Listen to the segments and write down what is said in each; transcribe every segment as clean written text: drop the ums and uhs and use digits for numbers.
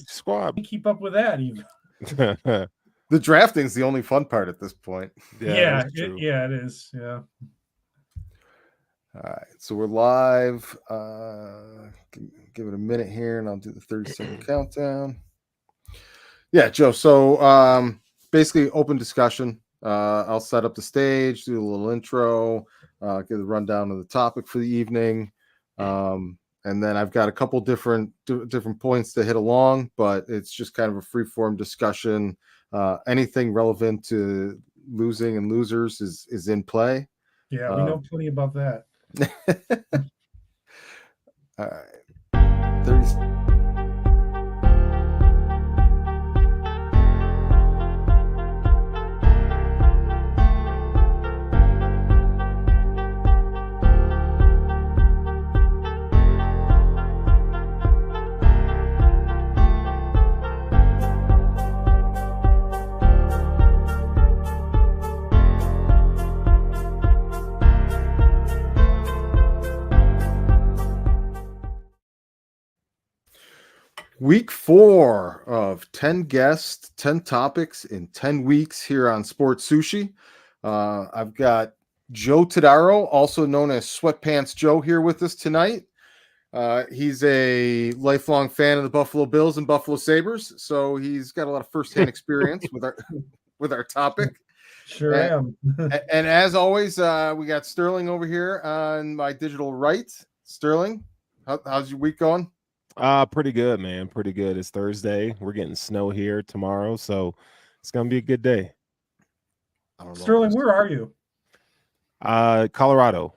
squad. Keep up with that even. The drafting's the only fun part at this point. Yeah, it is. Yeah. All right, so we're live. Give it a minute here, and I'll do the 30-second countdown. Yeah, Joe. So basically, open discussion. I'll set up the stage, do a little intro, give a rundown of the topic for the evening, and then I've got a couple different points to hit along. But it's just kind of a free-form discussion. Anything relevant to losing and losers is in play. Yeah, we know plenty about that. All right. 30. Week 4 of 10 guests, 10 topics in 10 weeks here on Sports Sushi. I've got Joe Todaro, also known as SweatPantsJoe, here with us tonight. He's a lifelong fan of the Buffalo Bills and Buffalo Sabres, so he's got a lot of firsthand experience with our topic. Sure am. And as always, we got Sterling over here on my digital right. Sterling, how's your week going? Pretty good, man. Pretty good. It's Thursday. We're getting snow here tomorrow, so it's gonna be a good day. Sterling, where are you? Colorado.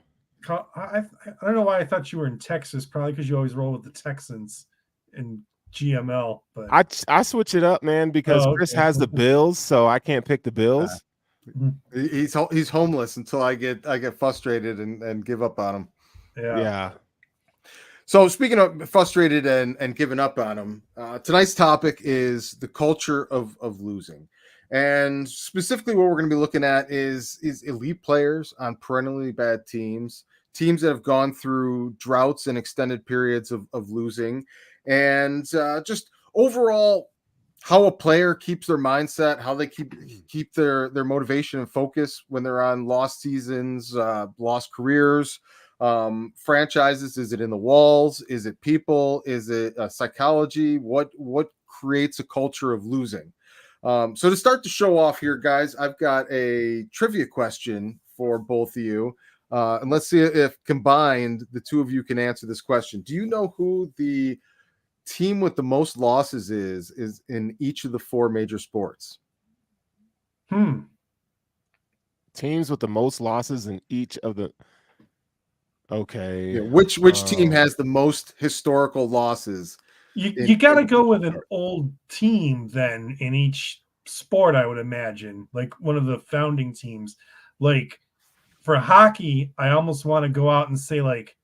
I don't know why I thought you were in Texas. Probably because you always roll with the Texans in GML. But I switch it up, man, because Chris has the Bills, so I can't pick the Bills. He's homeless until I get frustrated and give up on him. Yeah. So speaking of frustrated and giving up on him, tonight's topic is the culture of losing. And specifically what we're going to be looking at is elite players on perennially bad teams that have gone through droughts and extended periods of losing, and just overall how a player keeps their mindset, how they keep their motivation and focus when they're on lost seasons, lost careers. Franchises, is it in the walls? Is it people? Is it psychology? What creates a culture of losing? So to start the show off here, guys, I've got a trivia question for both of you. And let's see if combined, the two of you can answer this question. Do you know who the team with the most losses is in each of the 4 major sports? Teams with the most losses in each of the... Okay. Yeah, which team has the most historical losses? You got to go with an old team then in each sport, I would imagine, like one of the founding teams. Like for hockey, I almost want to go out and say like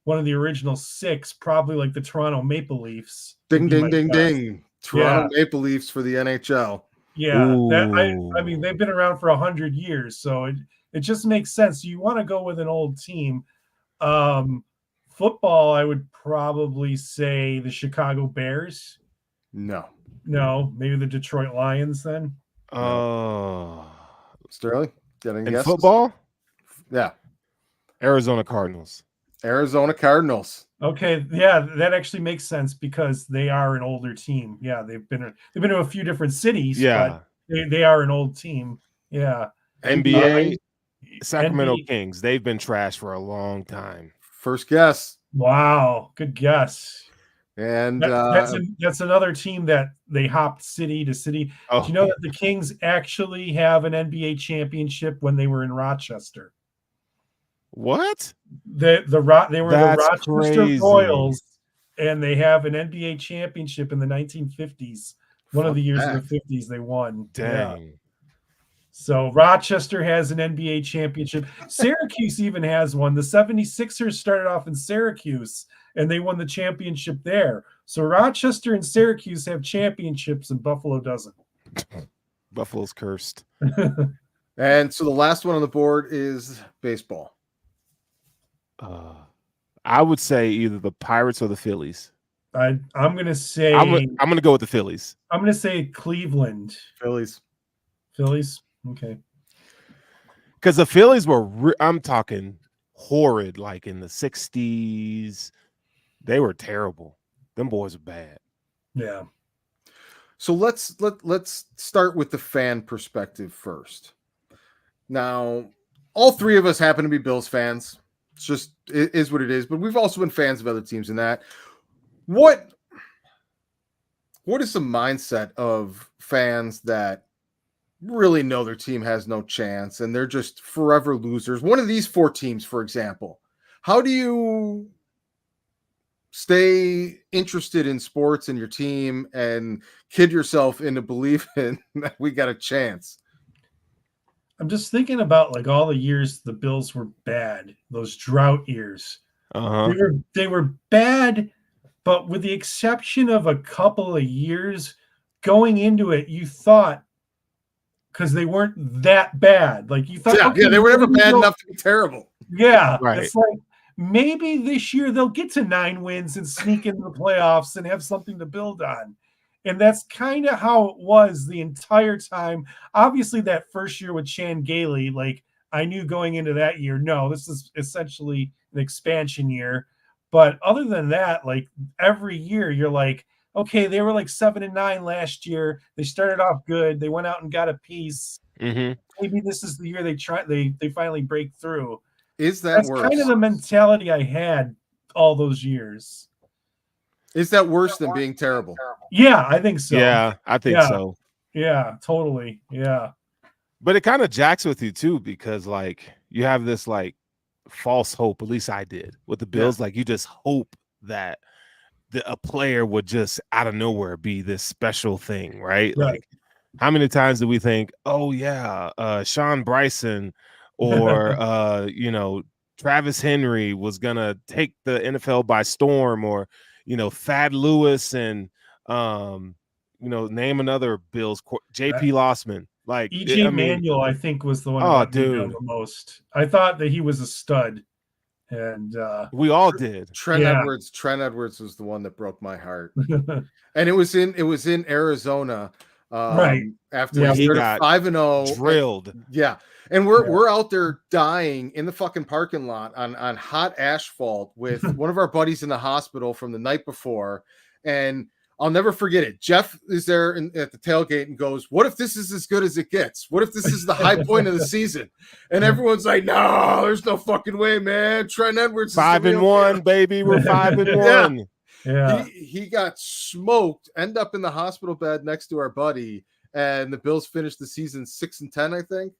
one of the original 6, probably like the Toronto Maple Leafs. Ding, ding, ding, ding. Toronto Maple Leafs for the NHL. Yeah, I mean, they've been around for 100 years, so it just makes sense. You want to go with an old team. Football, I would probably say the Chicago Bears. No, maybe the Detroit Lions then. Sterling, getting in football? Yeah, Arizona Cardinals. Okay, yeah, that actually makes sense because they are an older team. Yeah, they've been to a few different cities. Yeah, but they are an old team. Yeah, NBA. Sacramento Kings. They've been trash for a long time. First guess. Wow, good guess. And that's another team that they hopped city to city. Do you know that the Kings actually have an NBA championship when they were in Rochester? What? They were the Rochester Royals, and they have an NBA championship in the 1950s. One of the years of the 50s they won. Dang. Yeah. So Rochester has an NBA championship. Syracuse even has one. The 76ers started off in Syracuse, and they won the championship there. So Rochester and Syracuse have championships, and Buffalo doesn't. Buffalo's cursed. And so the last one on the board is baseball. I would say either the Pirates or the Phillies. I'm gonna say I'm gonna go with the Phillies. I'm gonna say Cleveland. Phillies. Phillies. Okay. Because the Phillies were, I'm talking horrid, like in the 60s. They were terrible. Them boys are bad. Yeah. So let's start with the fan perspective first. Now, all three of us happen to be Bills fans. It's just it is what it is. But we've also been fans of other teams in that. What is the mindset of fans that really know their team has no chance and they're just forever losers? One of these four teams, for example. How do you stay interested in sports and your team and kid yourself into believing that we got a chance? I'm just thinking about like all the years the Bills were bad, those drought years. Uh-huh. They were bad, but with the exception of a couple of years going into it, you thought because they weren't that bad. Like you thought, Yeah, they were never bad enough to be terrible. Yeah, Right. it's like maybe this year they'll get to 9 wins and sneak into the playoffs and have something to build on. And that's kind of how it was the entire time. Obviously, that first year with Chan Gailey, like I knew going into that year, no, this is essentially an expansion year. But other than that, like every year, you're like, okay, they were like 7-9 last year. They started off good. They went out and got a piece. Mm-hmm. Maybe this is the year they finally break through. Is that That's worse? kind of the mentality I had all those years. Is that worse than being terrible? Yeah, I think so. Yeah, I think so. Yeah, totally. Yeah. But it kind of jacks with you too, because like you have this like false hope, at least I did with the Bills. Like you just hope that a player would just out of nowhere be this special thing, right? Like how many times do we think, oh yeah, Sean Bryson or Travis Henry was gonna take the NFL by storm, or Thad Lewis and name another Bills, JP Lossman. Like EJ Manuel, I think, was the one oh, that me down the most. I thought that he was a stud. And we all did. Trent Edwards was the one that broke my heart. And it was in Arizona. Right. After he got 5-0 drilled. And we're out there dying in the fucking parking lot on hot asphalt with one of our buddies in the hospital from the night before. And I'll never forget it. Jeff is there at the tailgate and goes, "What if this is as good as it gets? What if this is the high point of the season?" And everyone's like, "No, there's no fucking way, man. Trent Edwards is 5-1, baby. We're 5-1." Yeah. He got smoked. End up in the hospital bed next to our buddy, and the Bills finished the season 6-10, I think.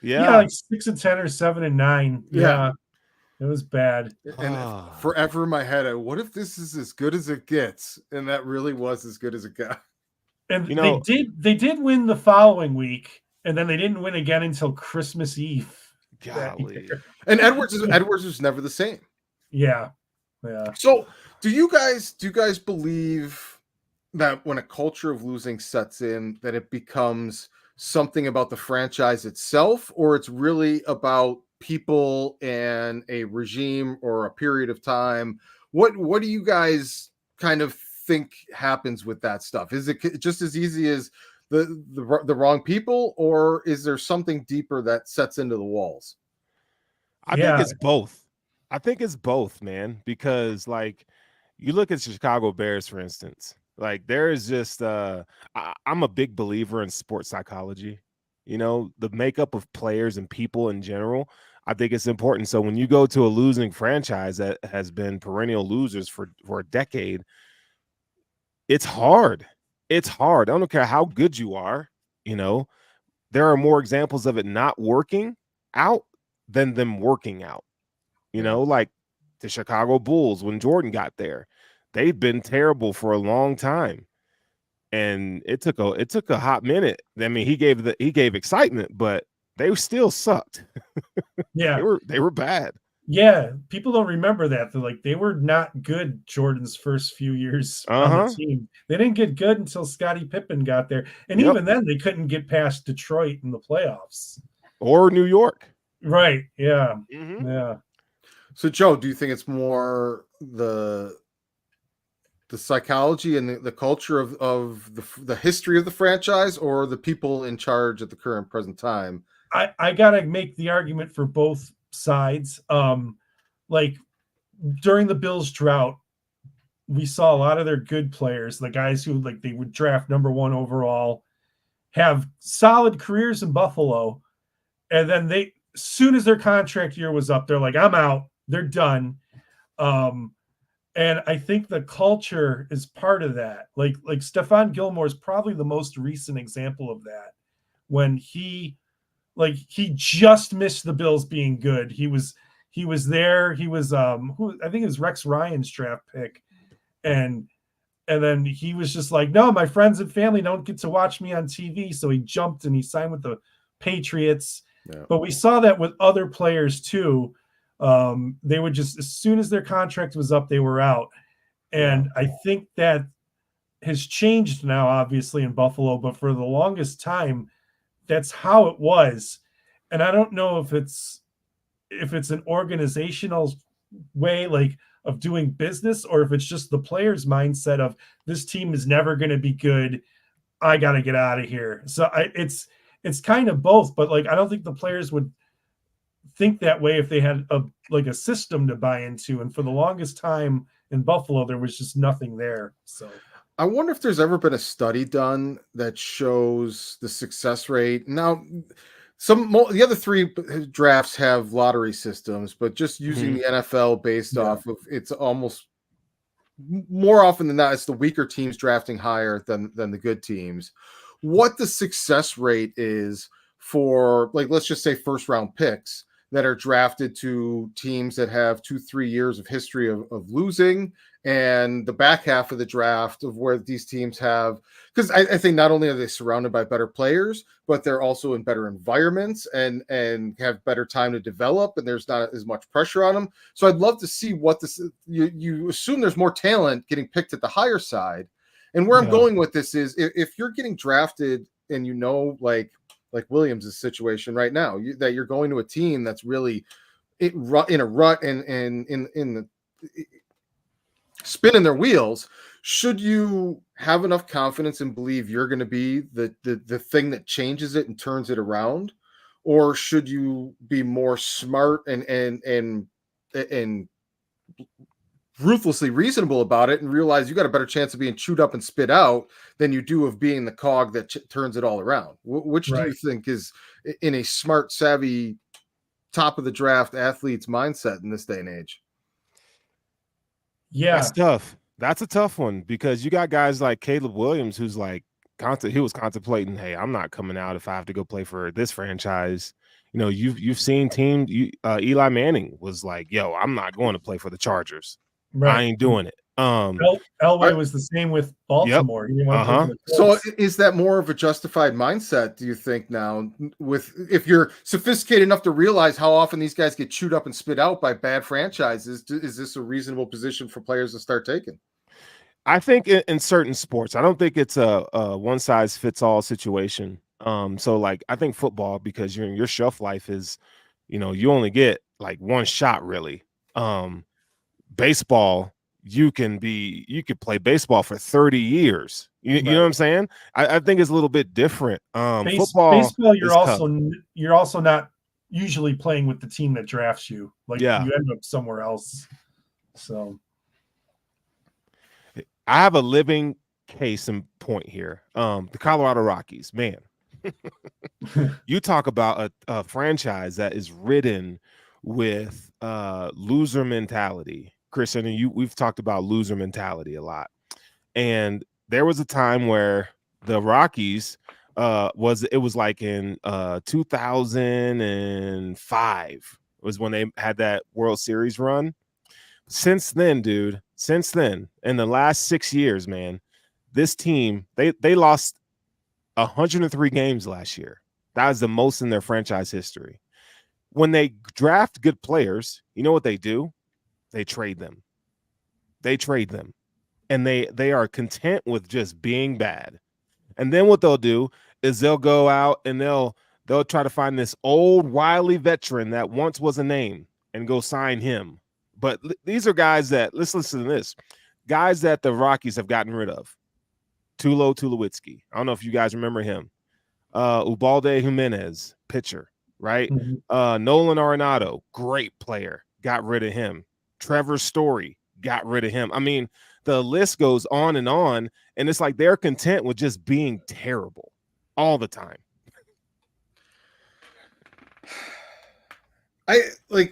Yeah, like 6-10 or 7-9. Yeah. It was bad. And forever in my head, what if this is as good as it gets? And that really was as good as it got. And they did win the following week, and then they didn't win again until Christmas Eve. Golly. And Edwards was never the same. Yeah. So do you guys believe that when a culture of losing sets in, that it becomes something about the franchise itself, or it's really about people and a regime or a period of time? What do you guys kind of think happens with that stuff? Is it just as easy as the wrong people, or is there something deeper that sets into the walls? I think it's both, man, because like you look at Chicago Bears, for instance, like there is just I'm a big believer in sports psychology. The makeup of players and people in general, I think it's important. So when you go to a losing franchise that has been perennial losers for a decade, it's hard. It's hard. I don't care how good you are. There are more examples of it not working out than them working out. Like the Chicago Bulls when Jordan got there, they've been terrible for a long time. And it took a hot minute. I mean, he gave excitement, but they still sucked. Yeah. they were bad. Yeah, people don't remember that. They were not good Jordan's first few years on the team. They didn't get good until Scottie Pippen got there. And even then they couldn't get past Detroit in the playoffs. Or New York. Right. Yeah. Mm-hmm. Yeah. So Joe, do you think it's more the the psychology and the culture of the history of the franchise, or the people in charge at the current present time? I gotta make the argument for both sides. Like during the Bills drought, we saw a lot of their good players, the guys who like they would draft number 1 overall, have solid careers in Buffalo, and then they, as soon as their contract year was up, they're like, I'm out. They're done. And I think the culture is part of that. Like Stephon Gilmore is probably the most recent example of that. When he just missed the Bills being good. He was there. He was who I think it was Rex Ryan's draft pick. And then he was just like, no, my friends and family don't get to watch me on TV. So he jumped and he signed with the Patriots. Yeah. But we saw that with other players too. They would just, as soon as their contract was up, they were out. And I think that has changed now, obviously, in Buffalo. But for the longest time, that's how it was. And I don't know if it's an organizational way, like, of doing business, or if it's just the players' mindset of this team is never going to be good. I got to get out of here. So it's kind of both, but like, I don't think the players would think that way if they had a system to buy into. And for the longest time in Buffalo, there was just nothing there. So I wonder if there's ever been a study done that shows the success rate. Now, the other 3 drafts have lottery systems, but just using the NFL based off of, it's almost more often than not, it's the weaker teams drafting higher than the good teams. What the success rate is for, like, let's just say first round picks that are drafted to teams that have 2-3 years of history of losing, and the back half of the draft of where these teams have, because I think not only are they surrounded by better players, but they're also in better environments and have better time to develop, and there's not as much pressure on them. So I'd love to see what this, you assume there's more talent getting picked at the higher side. And where I'm going with this is, if you're getting drafted and like Williams' situation right now, that you're going to a team that's really in a rut and in the spinning their wheels, should you have enough confidence and believe you're going to be the thing that changes it and turns it around, or should you be more smart and ruthlessly reasonable about it and realize you got a better chance of being chewed up and spit out than you do of being the cog that turns it all around? Which do you think is in a smart, savvy, top of the draft athlete's mindset in this day and age? Yeah, that's tough. That's a tough one, because you got guys like Caleb Williams, who's like, he was contemplating, hey, I'm not coming out if I have to go play for this franchise. You know, you've seen teams. Eli Manning was like, yo, I'm not going to play for the Chargers. Right. I ain't doing it. Elway was the same with Baltimore. Yep. So is that more of a justified mindset, do you think, now, if you're sophisticated enough to realize how often these guys get chewed up and spit out by bad franchises? Is this a reasonable position for players to start taking? I think in certain sports, I don't think it's a one size fits all situation. So like, I think football, because your shelf life is, you only get like one shot really. Baseball, you could play baseball for 30 years. You know what I'm saying? I think it's a little bit different. Football, you're also not usually playing with the team that drafts you. Like, you end up somewhere else. So I have a living case in point here. The Colorado Rockies, man. You talk about a franchise that is ridden with loser mentality. Christian, and we've talked about loser mentality a lot. And there was a time where the Rockies was like in 2005 was when they had that World Series run. Since then, dude, in the last 6 years, man, this team, they lost 103 games last year. That is the most in their franchise history. When they draft good players, you know what they do? They trade them. And they are content with just being bad. And then what they'll do is they'll go out and they'll try to find this old wily veteran that once was a name and go sign him. But these are guys that, let's listen to this. guys that the Rockies have gotten rid of. Tulo Tulowitzki. I don't know if you guys remember him. Ubalde Jimenez, pitcher, right? Mm-hmm. Nolan Arenado, great player, got rid of him. Trevor Story, got rid of him. I mean, the list goes on, and it's like they're content with just being terrible all the time.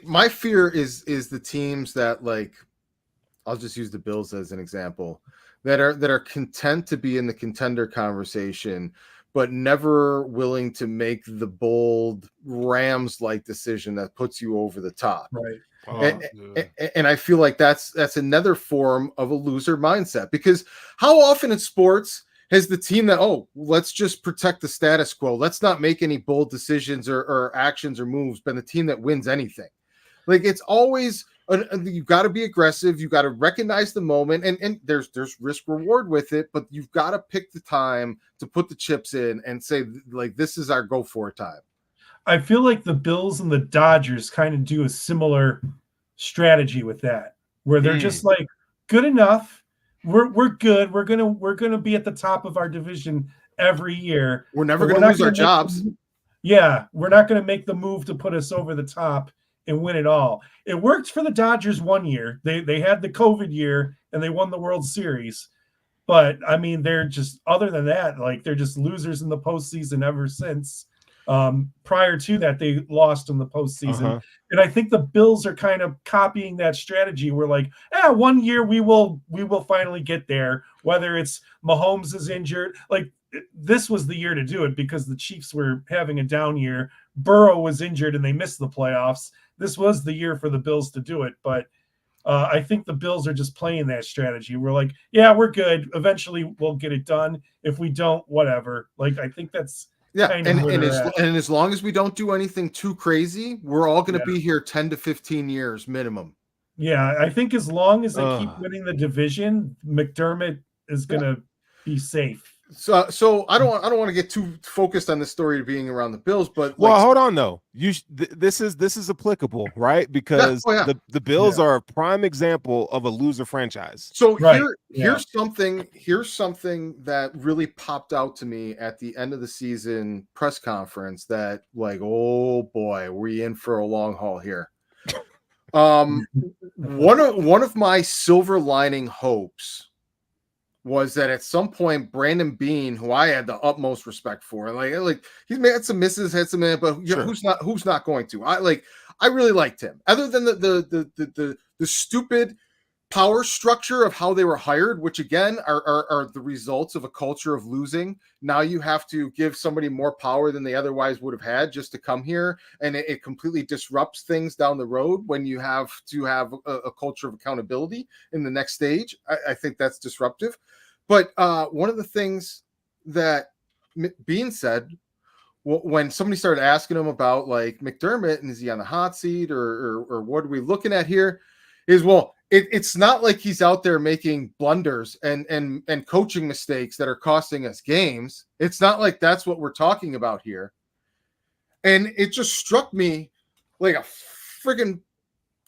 My fear is the teams that, like, I'll just use the Bills as an example, that are content to be in the contender conversation, but never willing to make the bold Rams-like decision that puts you over the top. Right. And I feel like that's another form of a loser mindset, because how often in sports has the team that, let's just protect the status quo, let's not make any bold decisions or actions or moves, been the team that wins anything? Like, it's always you've got to be aggressive, you got to recognize the moment, and there's risk reward with it, but you've got to pick the time to put the chips in and say, like, this is our go for it time. I feel like the Bills and the Dodgers kind of do a similar strategy with that, where they're just like, good enough. We're good. We're gonna be at the top of our division every year. We're never gonna lose our jobs. We're not gonna make the move to put us over the top and win it all. It worked for the Dodgers one year. They had the COVID year and they won the World Series. But I mean, they're just, other than that, like, they're just losers in the postseason ever since. Prior to that, they lost in the postseason. And I think the Bills are kind of copying that strategy. We're like, 1 year we will finally get there, whether it's Mahomes is injured. Like, this was the year to do it because the Chiefs were having a down year. Burrow was injured and they missed the playoffs. This was the year for the Bills to do it. But I think the Bills are just playing that strategy. We're like, we're good. Eventually we'll get it done. If we don't, whatever. Like, I think that's, and as long as we don't do anything too crazy, we're all going to be here 10 to 15 years minimum. Yeah, I think as long as they keep winning the division, McDermott is going to be safe. So I don't want to get too focused on the story being around the Bills, but hold on though. This is applicable, right? Because the Bills are a prime example of a loser franchise. So here's something that really popped out to me at the end of the season press conference that, like, oh boy, we're in for a long haul here. One of my silver lining hopes was that at some point Brandon Beane, who I had the utmost respect for, like he's made some misses, had some, but who's not going to? I really liked him. Other than the stupid power structure of how they were hired, which again are the results of a culture of losing. Now you have to give somebody more power than they otherwise would have had just to come here, and it completely disrupts things down the road when you have to have a culture of accountability in the next stage. I think that's disruptive. But one of the things that Bean said when somebody started asking him about, like, McDermott and is he on the hot seat or what are we looking at here, is, well, it's not like he's out there making blunders and coaching mistakes that are costing us games. It's not like that's what we're talking about here. And it just struck me like a friggin'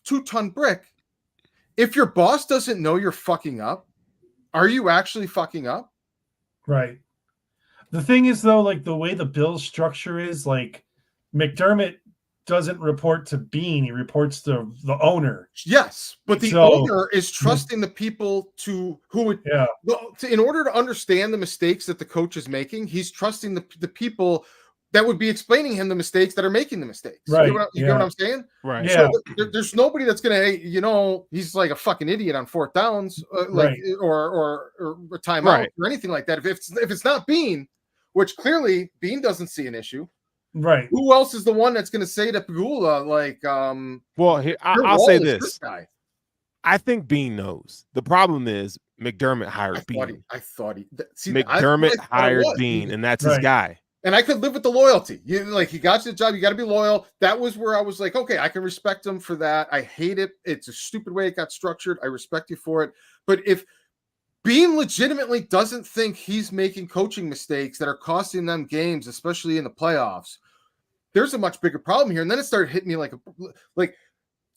2-ton brick. If your boss doesn't know you're fucking up, are you actually fucking up? Right. The thing is, though, like, the way the Bills structure is, like, McDermott doesn't report to Bean, he reports to the owner. Yes, but the owner is trusting the people in order to understand the mistakes that the coach is making. He's trusting the people that would be explaining him the mistakes that are making the mistakes. Right. You get what I'm saying? Right. Yeah. So there's nobody that's going to, he's like a fucking idiot on fourth downs, or a timeout or anything like that. If it's not Bean, which clearly Bean doesn't see an issue. Right. Who else is the one that's going to say to Pagula, like, I'll say this. I think Bean knows. The problem is McDermott hired Bean. McDermott hired Bean, and that's his guy. And I could live with the loyalty. He got you the job. You got to be loyal. That was where I was like, okay, I can respect him for that. I hate it. It's a stupid way it got structured. I respect you for it. But if Bean legitimately doesn't think he's making coaching mistakes that are costing them games, especially in the playoffs, there's a much bigger problem here. And then it started hitting me like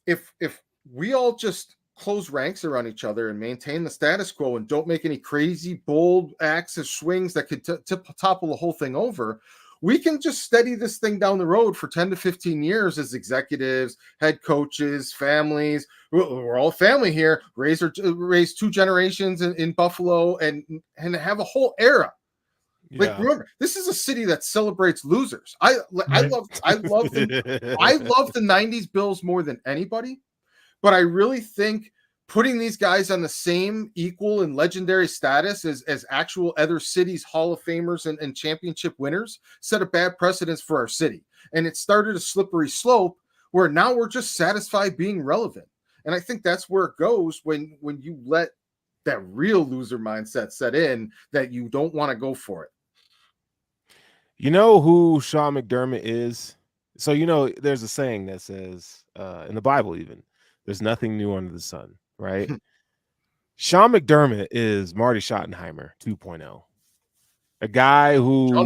if we all just close ranks around each other and maintain the status quo and don't make any crazy bold acts or swings that could topple the whole thing over, we can just steady this thing down the road for 10 to 15 years as executives, head coaches, families. We're all family here. Raise 2 generations in Buffalo and have a whole era. Like, remember, this is a city that celebrates losers. I love the 90s Bills more than anybody, but I really think putting these guys on the same equal and legendary status as actual other cities' Hall of Famers and championship winners set a bad precedence for our city. And it started a slippery slope where now we're just satisfied being relevant. And I think that's where it goes when you let that real loser mindset set in, that you don't want to go for it. You know who Sean McDermott is? So, there's a saying that says, in the Bible even, there's nothing new under the sun, right? Sean McDermott is Marty Schottenheimer 2.0. A guy who's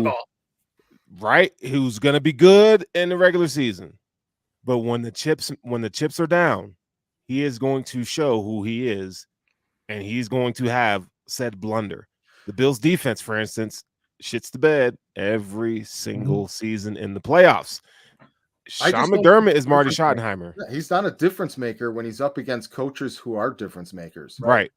going to be good in the regular season. But when the chips are down, he is going to show who he is, and he's going to have said blunder. The Bills defense, for instance, shits the bed every single season in the playoffs. Sean McDermott is Marty Schottenheimer. Yeah, he's not a difference maker when he's up against coaches who are difference makers. Right.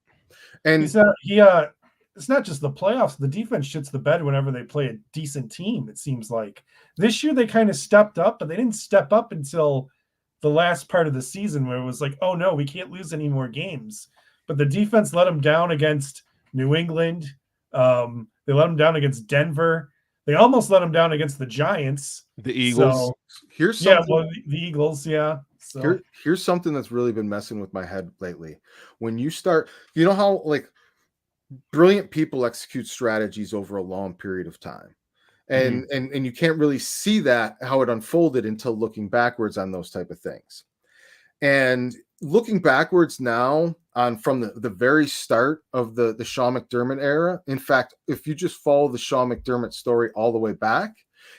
And it's not just the playoffs. The defense shits the bed whenever they play a decent team, it seems like. This year they kind of stepped up, but they didn't step up until the last part of the season where it was like, oh no, we can't lose any more games. But the defense let them down against New England. They let them down against Denver. They almost let them down against the Giants. The Eagles. So, here's something. The Eagles, yeah. So here's something that's really been messing with my head lately. When you start, how like brilliant people execute strategies over a long period of time. And and you can't really see that how it unfolded until looking backwards on those type of things. And looking backwards now on from the very start of the Sean McDermott era, in fact, if you just follow the Sean McDermott story all the way back,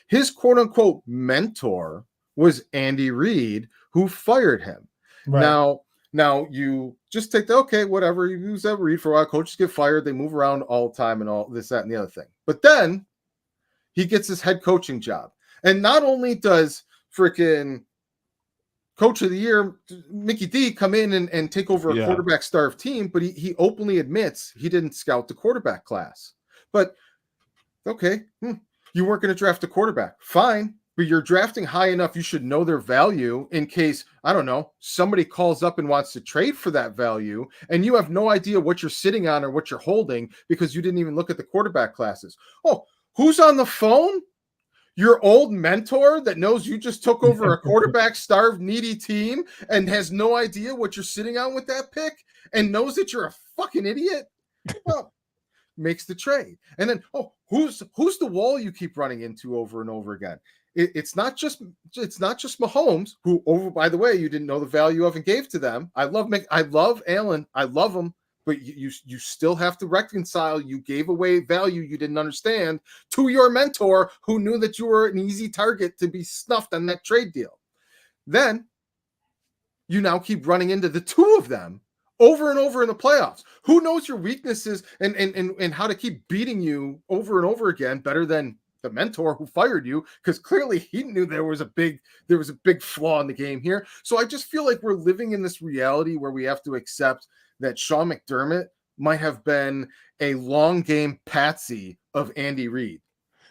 his quote unquote mentor was Andy Reid, who fired him. Right. Now you just take whatever, you use that Reid for a while. Coaches get fired, they move around all the time and all this, that, and the other thing. But then he gets his head coaching job. And not only does freaking Coach of the Year Mickey D come in and take over a quarterback starved team, but he openly admits he didn't scout the quarterback class. But you weren't going to draft a quarterback. Fine, but you're drafting high enough, you should know their value in case, I don't know, somebody calls up and wants to trade for that value, and you have no idea what you're sitting on or what you're holding because you didn't even look at the quarterback classes. Oh, who's on the phone? Your old mentor that knows you just took over a quarterback starved, needy team and has no idea what you're sitting on with that pick and knows that you're a fucking idiot. Well, makes the trade. And then, who's the wall you keep running into over and over again? It's not just Mahomes, who, over, by the way, you didn't know the value of and gave to them. I love Allen. I love him. But you still have to reconcile. You gave away value you didn't understand to your mentor, who knew that you were an easy target to be snuffed on that trade deal. Then you now keep running into the two of them over and over in the playoffs. Who knows your weaknesses and how to keep beating you over and over again better than the mentor who fired you? Because clearly he knew there was a big flaw in the game here. So I just feel like we're living in this reality where we have to accept that Sean McDermott might have been a long game patsy of Andy Reid.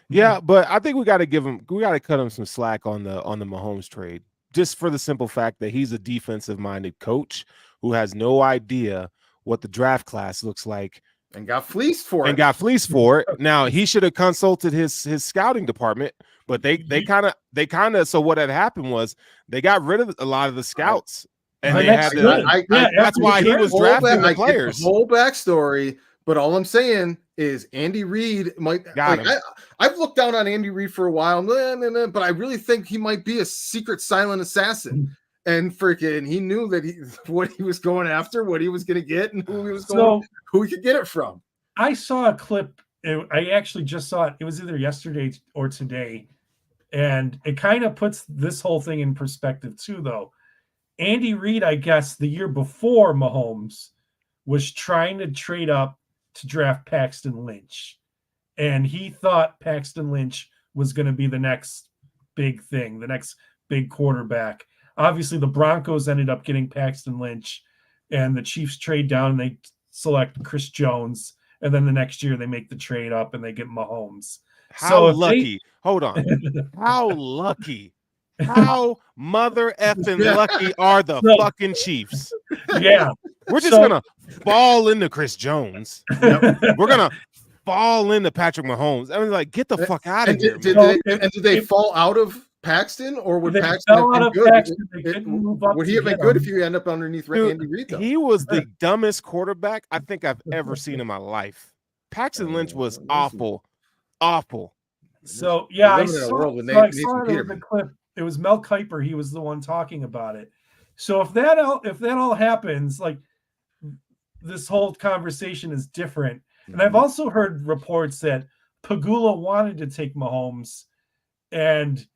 Yeah, but I think we got to cut him some slack on the Mahomes trade, just for the simple fact that he's a defensive minded coach who has no idea what the draft class looks like and got fleeced for it. Now he should have consulted his scouting department, but they kind of so what had happened was they got rid of a lot of the scouts. And they had that's why he was drafting the players. The whole backstory, but all I'm saying is Andy Reid might. I've looked down on Andy Reid for a while, but I really think he might be a secret silent assassin. And freaking, he knew that what he was going after, what he was going to get, and who he could get it from. I saw a clip. I actually just saw it. It was either yesterday or today, and it kind of puts this whole thing in perspective too, though. Andy Reid, I guess, the year before Mahomes was trying to trade up to draft Paxton Lynch. And he thought Paxton Lynch was going to be the next big thing, the next big quarterback. Obviously, the Broncos ended up getting Paxton Lynch, and the Chiefs trade down and they select Chris Jones. And then the next year they make the trade up and they get Mahomes. How lucky. Hold on. How lucky. How mother effing lucky are the fucking Chiefs? Yeah. We're just going to fall into Chris Jones. We're going to fall into Patrick Mahomes. I mean, like, get the fuck out of here. Did they fall out of Paxton, or would Paxton have been good? Would he have been good if you end up underneath Andy Reid? Though? He was the dumbest quarterback I think I've ever seen in my life. Paxton Lynch was awful. So yeah, I saw the clip. It was Mel Kiper. He was the one talking about it. So if that all happens, like, this whole conversation is different. And I've also heard reports that Pagula wanted to take Mahomes, and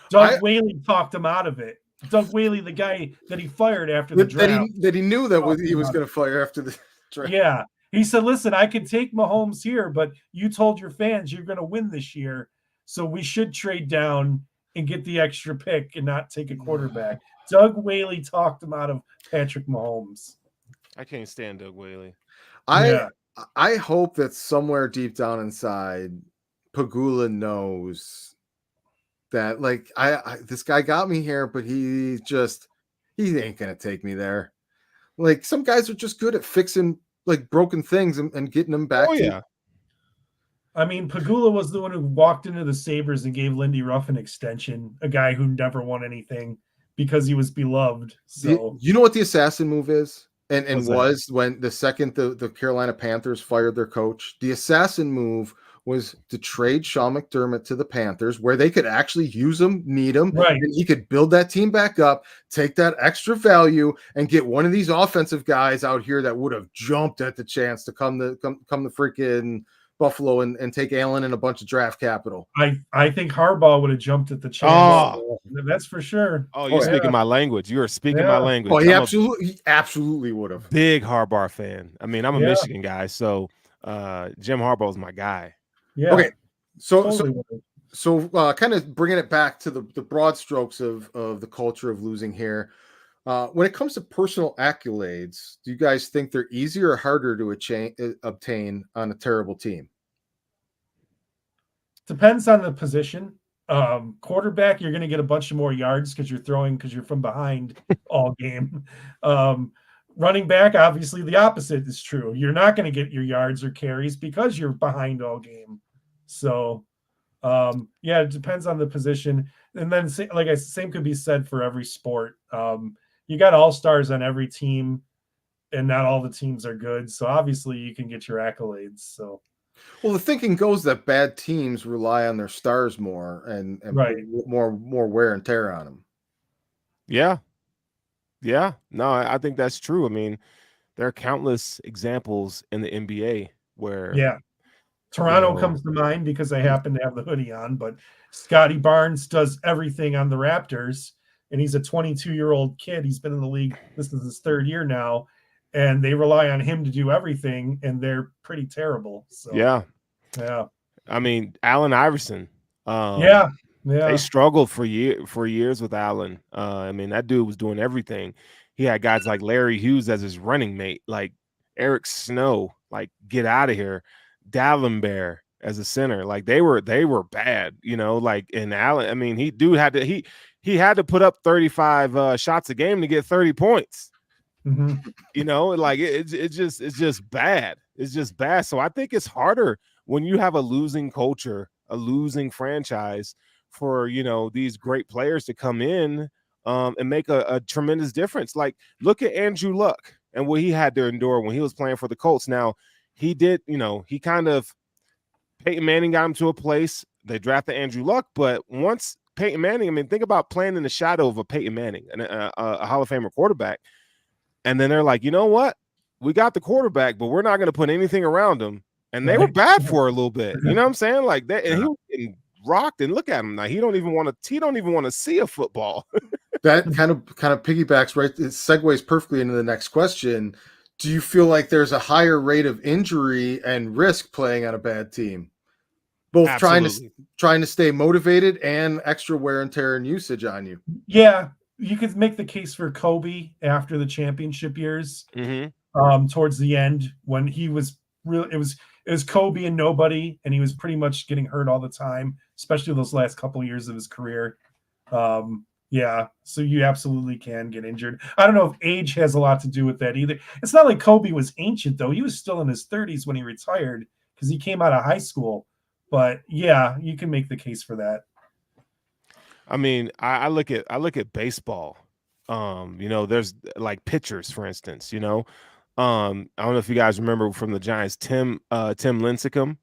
Doug Whaley talked him out of it. Doug Whaley, the guy that he fired after the draft. That he knew that he was going to fire after the draft. Yeah. He said, listen, I can take Mahomes here, but you told your fans you're going to win this year, so we should trade down and get the extra pick and not take a quarterback. Doug Whaley talked him out of Patrick Mahomes. I can't stand Doug Whaley. I hope that somewhere deep down inside, Pagula knows that, like, this guy got me here, but he ain't gonna take me there. Like, some guys are just good at fixing like broken things and getting them back. I mean, Pagula was the one who walked into the Sabres and gave Lindy Ruff an extension, a guy who never won anything because he was beloved. So you know what the assassin move is? And was when the second the Carolina Panthers fired their coach, the assassin move was to trade Sean McDermott to the Panthers, where they could actually use him, need him, right? And he could build that team back up, take that extra value, and get one of these offensive guys out here that would have jumped at the chance to come to freaking Buffalo and take Allen and a bunch of draft capital. I think Harbaugh would have jumped at the chance. Oh, that's for sure. Oh, you're speaking my language. You are speaking my language. Oh, he absolutely would have. Big Harbaugh fan. I mean, I'm a Michigan guy, so Jim Harbaugh is my guy. Yeah. Okay. So kind of bringing it back to the broad strokes of the culture of losing here. When it comes to personal accolades, do you guys think they're easier or harder to obtain on a terrible team? Depends on the position. Quarterback, you're going to get a bunch of more yards because you're from behind all game. Running back, obviously the opposite is true. You're not going to get your yards or carries because you're behind all game. So, it depends on the position. And then, same could be said for every sport. You got all-stars on every team, and not all the teams are good. So obviously you can get your accolades. So, well, the thinking goes that bad teams rely on their stars more and right. more wear and tear on them. Yeah. No, I think that's true. I mean, there are countless examples in the NBA where Toronto comes to mind because I happen to have the hoodie on, but Scotty Barnes does everything on the Raptors, and he's a 22-year-old kid. He's been in the league. This is his third year now, and they rely on him to do everything, and they're pretty terrible. So yeah. I mean, Allen Iverson. They struggled for years with Allen. I mean, that dude was doing everything. He had guys like Larry Hughes as his running mate, like Eric Snow, like, get out of here. Dallenberg as a center, like they were bad, like, and Allen, I mean, he had to put up 35 shots a game to get 30 points. Mm-hmm. Like it's just bad. It's just bad. So I think it's harder when you have a losing culture, a losing franchise, for these great players to come in and make a tremendous difference. Like, look at Andrew Luck and what he had to endure when he was playing for the Colts. Now, he did, he kind of, Peyton Manning got him to a place. They drafted Andrew Luck, but once Peyton Manning, I mean, think about playing in the shadow of a Peyton Manning, a Hall of Famer quarterback. And then they're like, you know what? We got the quarterback, but we're not going to put anything around him. And they were bad for a little bit. You know what I'm saying? Like that, and he was getting rocked. And look at him now. He don't even want to see a football. That kind of piggybacks right. It segues perfectly into the next question. Do you feel like there's a higher rate of injury and risk playing on a bad team? Both Absolutely. trying to stay motivated and extra wear and tear and usage on you. Yeah, you could make the case for Kobe after the championship years. Towards the end when he was really, it was Kobe and nobody, and he was pretty much getting hurt all the time, especially those last couple of years of his career. Yeah, so you absolutely can get injured. I don't know if age has a lot to do with that either. It's not like Kobe was ancient though; he was still in his 30s when he retired because he came out of high school. But yeah, you can make the case for that. I mean, I look at baseball. There's like pitchers, for instance. I don't know if you guys remember from the Giants, Tim Lincecum,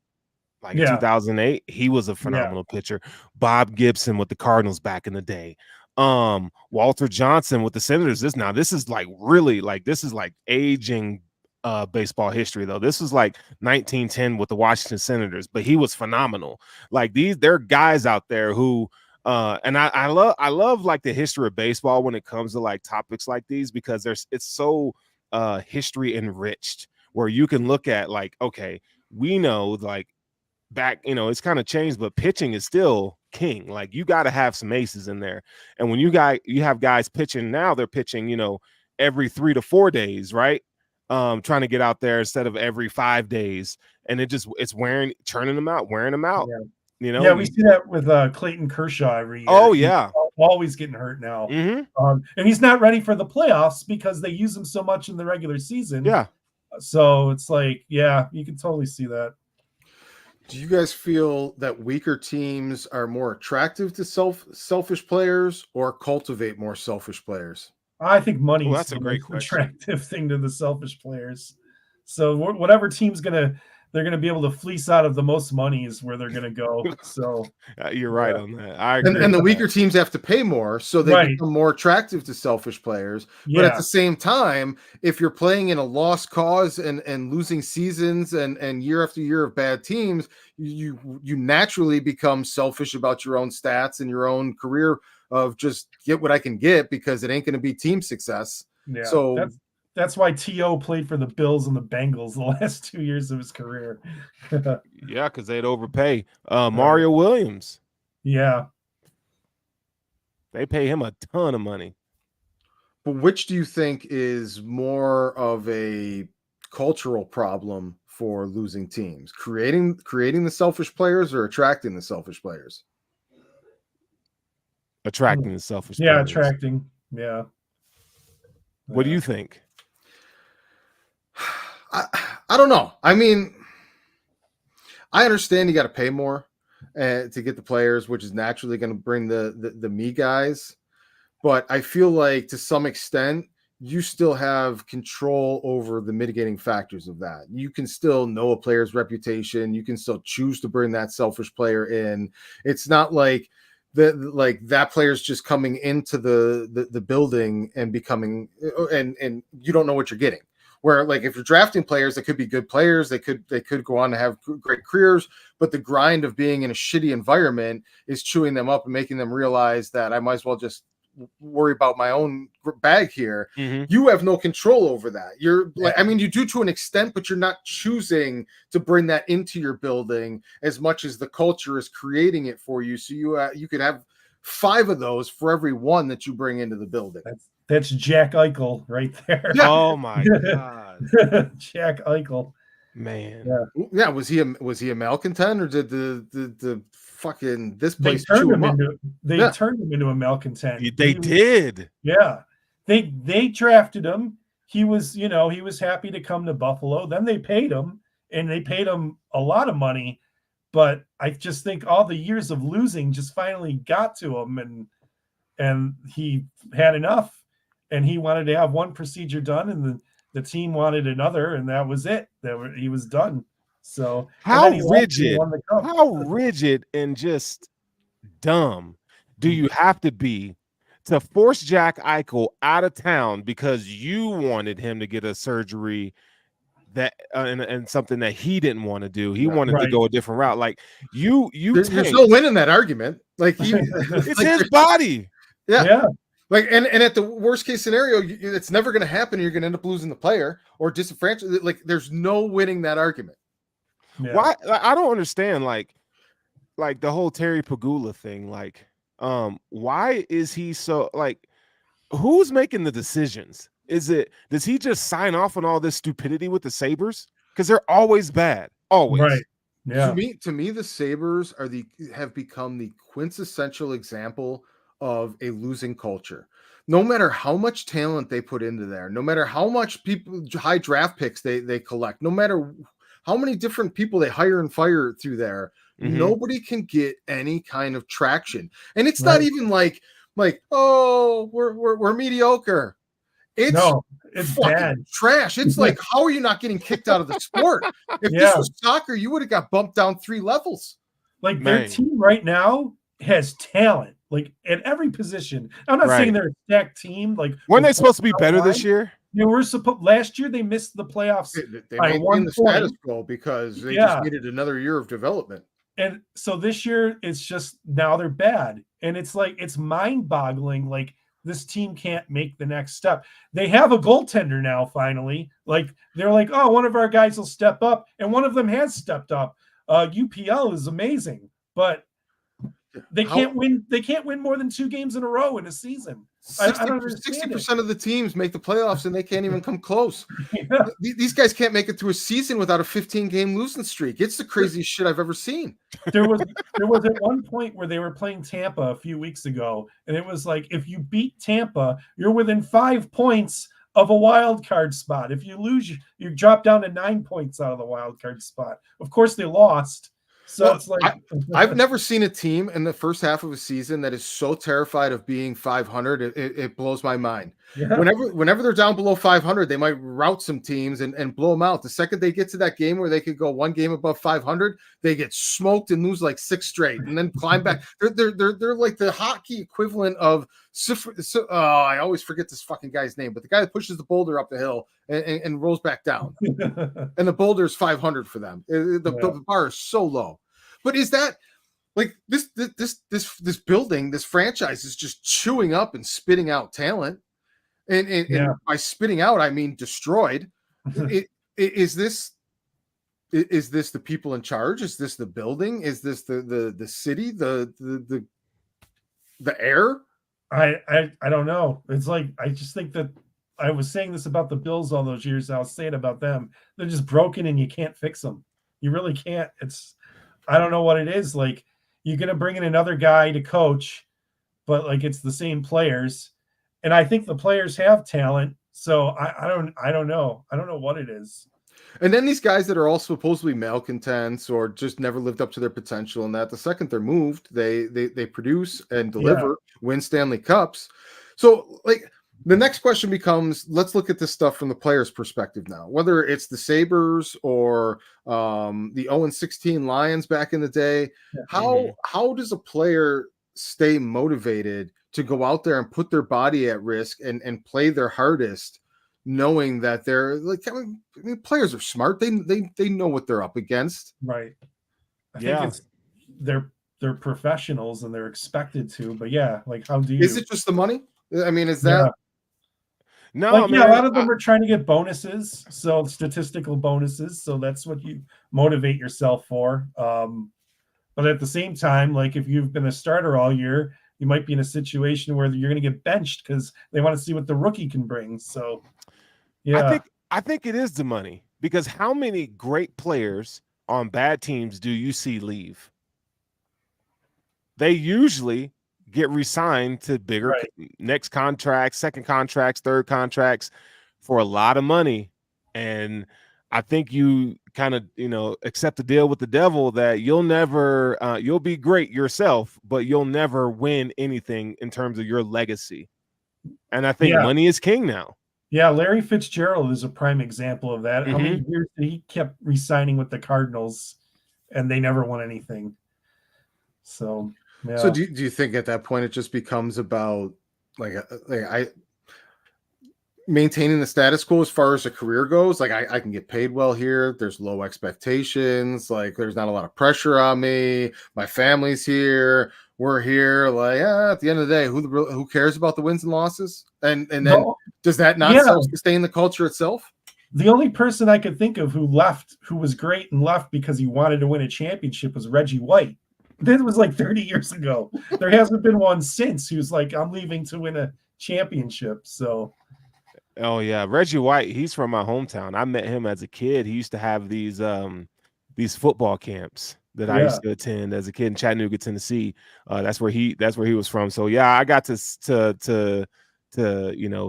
like in 2008. He was a phenomenal pitcher. Bob Gibson with the Cardinals back in the day. Walter Johnson with the Senators. This is like really like this is like aging baseball history though. This was like 1910 with the Washington Senators, but he was phenomenal. Like there are guys out there who and I love like the history of baseball when it comes to like topics like these, because it's so history enriched, where you can look at like, okay, we know like back, it's kind of changed, but pitching is still king. Like you got to have some aces in there. And when you have guys pitching now, they're pitching, every 3 to 4 days, right? Trying to get out there instead of every 5 days. And it's churning them out, wearing them out. Yeah. We see that with Clayton Kershaw every year. Oh yeah, he's always getting hurt now. And he's not ready for the playoffs because they use him so much in the regular season. Yeah. So it's like, yeah, you can totally see that. Do you guys feel that weaker teams are more attractive to selfish players or cultivate more selfish players? I think money is that's a great attractive thing to the selfish players. So whatever team's they're going to be able to fleece out of the most money is where they're going to go. So you're right on that. I agree. And the weaker teams have to pay more, so they become more attractive to selfish players. Yeah. But at the same time, if you're playing in a lost cause and losing seasons and year after year of bad teams, you naturally become selfish about your own stats and your own career of just get what I can get because it ain't going to be team success. Yeah. So that's why T.O. played for the Bills and the Bengals the last 2 years of his career. Yeah, because they'd overpay. Mario Williams. Yeah. They pay him a ton of money. But which do you think is more of a cultural problem for losing teams? Creating the selfish players or attracting the selfish players? Attracting the selfish players. Yeah, attracting. Yeah. What do you think? I don't know. I mean, I understand you got to pay more to get the players, which is naturally going to bring the me guys. But I feel like to some extent, you still have control over the mitigating factors of that. You can still know a player's reputation. You can still choose to bring that selfish player in. It's not like that player's just coming into the building and becoming and you don't know what you're getting. Where like if you're drafting players, they could be good players, they could go on to have great careers, but the grind of being in a shitty environment is chewing them up and making them realize that I might as well just worry about my own bag here. You have no control over that. You're like, I mean, you do to an extent, but you're not choosing to bring that into your building as much as the culture is creating it for you. So you could have 5 of those for every one that you bring into the building. That's Jack Eichel right there. Yeah. Oh my God. Jack Eichel. Man. Yeah. Was he a malcontent, or did the fucking this place turned him into a malcontent? They did. Yeah. They drafted him. He was happy to come to Buffalo. Then they paid him, and they paid him a lot of money. But I just think all the years of losing just finally got to him, and he had enough. And he wanted to have one procedure done, and the team wanted another, and that was it. He was done. So how rigid and just dumb do you have to be to force Jack Eichel out of town because you wanted him to get a surgery that and something that he didn't want to do? He wanted to go a different route. Like there's no winning that argument. Like it's his body. Yeah. Like, and at the worst case scenario, it's never going to happen. You're going to end up losing the player or disenfranchised. Like, there's no winning that argument. Yeah. Why? Like, I don't understand. Like the whole Terry Pagula thing. Like, why is he so like? Who's making the decisions? Does he just sign off on all this stupidity with the Sabres? Because they're always bad. Always. Right. Yeah. To me, the Sabres have become the quintessential example of a losing culture. No matter how much talent they put into there, no matter how much high draft picks they collect, no matter how many different people they hire and fire through there, nobody can get any kind of traction. And it's not even like, oh, we're mediocre. It's bad trash. It's like, how are you not getting kicked out of the sport? If this was soccer, you would have got bumped down 3 levels. Like, their team right now has talent, like, at every position. I'm not saying they're a stacked team. Like, weren't they supposed to be better this year? They were supposed. Last year they missed the playoffs. They maintained the status quo because they just needed another year of development. And so this year, it's just now they're bad, and it's like, it's mind-boggling. Like, this team can't make the next step. They have a goaltender now, finally. Like, they're like, oh, one of our guys will step up, and one of them has stepped up. UPL is amazing, but they can't win. They can't win more than 2 games in a row in a season. 60% of the teams make the playoffs, and they can't even come close. These guys can't make it through a season without a 15-game losing streak. It's the craziest shit I've ever seen. There was at one point where they were playing Tampa a few weeks ago, and it was like, if you beat Tampa, you're within 5 points of a wild card spot. If you lose, you drop down to 9 points out of the wild card spot. Of course, they lost. So it's like, I've never seen a team in the first half of a season that is so terrified of being 500. It blows my mind. Yeah. Whenever they're down below 500, they might rout some teams and blow them out. The second they get to that game where they could go 1 game above 500, they get smoked and lose like 6 straight, and then climb back. They're like the hockey equivalent of. I always forget this fucking guy's name, but the guy that pushes the boulder up the hill and rolls back down, and the boulder is 500 for them. The bar is so low. But is that like this building, this franchise is just chewing up and spitting out talent, and by spitting out I mean destroyed. Is this the people in charge? Is this the building? Is this the city? The air? I don't know. It's like, I just think that I was saying this about the Bills all those years. I was saying about them. They're just broken, and you can't fix them. You really can't. I don't know what it is. Like, you're going to bring in another guy to coach, but like, it's the same players. And I think the players have talent. So I don't know. I don't know what it is. And then these guys that are all supposedly malcontents or just never lived up to their potential, and that the second they're moved, they produce and deliver, win Stanley Cups. So like, the next question becomes, let's look at this stuff from the player's perspective now, whether it's the Sabres or the 0-16 Lions back in the day. How does a player stay motivated to go out there and put their body at risk and play their hardest, knowing that they're like, I mean, players are smart. They know what they're up against. Right. I think it's they're professionals and they're expected to, but like, how do you? Is it just the money? I mean, is that? No, like, a lot of them are trying to get bonuses, so statistical bonuses. So that's what you motivate yourself for. But at the same time, like, if you've been a starter all year, you might be in a situation where you're going to get benched because they want to see what the rookie can bring. So, I think it is the money, because how many great players on bad teams do you see leave? They usually get re-signed to bigger next contracts, second contracts, third contracts for a lot of money. And I think you kind of, accept the deal with the devil that you'll never, you'll be great yourself, but you'll never win anything in terms of your legacy. And I think money is king now. Yeah, Larry Fitzgerald is a prime example of that. How many years he kept re-signing with the Cardinals, and they never won anything. So, yeah. So do you think at that point it just becomes about maintaining the status quo as far as a career goes. Like I can get paid well here. There's low expectations. Like there's not a lot of pressure on me. My family's here. We're here. Like at the end of the day, who cares about the wins and losses? And then does that not self-sustain the culture itself? The only person I could think of who left, who was great and left because he wanted to win a championship, was Reggie White. This was like 30 years ago. There hasn't been one since who's like, I'm leaving to win a championship. So, oh yeah, Reggie White. He's from my hometown. I met him as a kid. He used to have these football camps that I used to attend as a kid in Chattanooga, Tennessee. That's where he was from. So yeah, I got to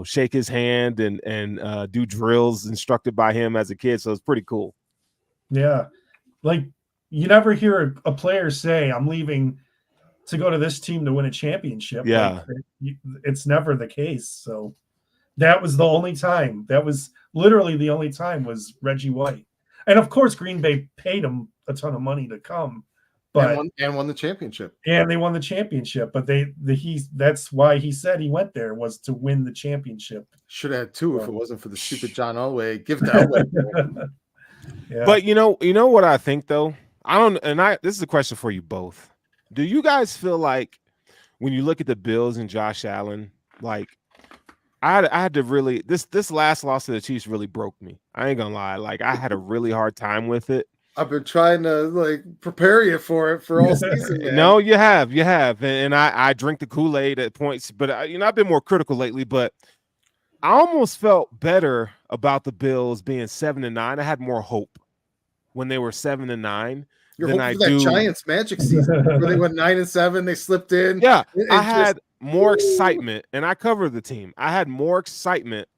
shake his hand and do drills instructed by him as a kid. So it's pretty cool. Yeah, like you never hear a player say, "I'm leaving to go to this team to win a championship." Yeah, like, it's never the case. So that was the only time. That was literally the only time was Reggie White, and of course Green Bay paid him a ton of money to come, but and won the championship. And they won the championship, but that's why he said he went there was to win the championship. Should have had two if it wasn't for the stupid John Elway gift to Elway. Yeah. But you know what I think though? This is a question for you both. Do you guys feel like when you look at the Bills and Josh Allen, like I had to really this last loss to the Chiefs really broke me. I ain't gonna lie. Like I had a really hard time with it. I've been trying to like prepare you for it for all season. Man. No, you have, and I drink the Kool-Aid at points, but I've been more critical lately. But I almost felt better about the Bills being 7-9. I had more hope when they were 7-9 than I do. Giants Magic season where they went 9-7. They slipped in. Yeah, I had more excitement, and I covered the team. I had more excitement.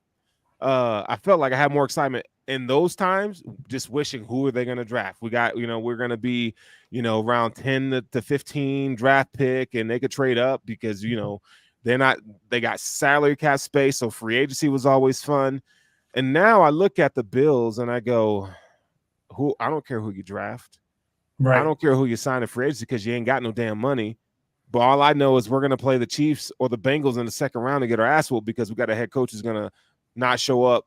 I felt like I had more excitement in those times, just wishing who are they going to draft. We got, we're going to be, around 10 to 15 draft pick, and they could trade up because, they got salary cap space. So free agency was always fun. And now I look at the Bills and I go, I don't care who you draft. Right. I don't care who you sign in free agency because you ain't got no damn money. But all I know is we're going to play the Chiefs or the Bengals in the second round and get our ass whooped because we got a head coach who's going to not show up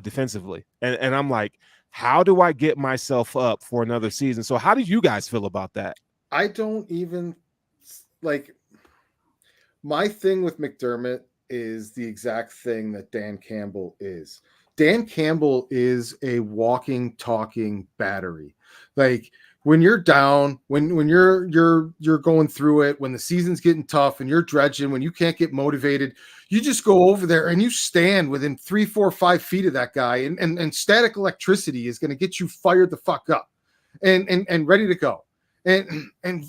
defensively. And I'm like, how do I get myself up for another season? So how do you guys feel about that? I don't even like my thing with McDermott is the exact thing that Dan Campbell is. Dan Campbell is a walking, talking battery. Like when you're down, when you're going through it, when the season's getting tough and you're dredging, when you can't get motivated, you just go over there and you stand within 3, 4, 5 feet of that guy, and static electricity is going to get you fired the fuck up and ready to go. And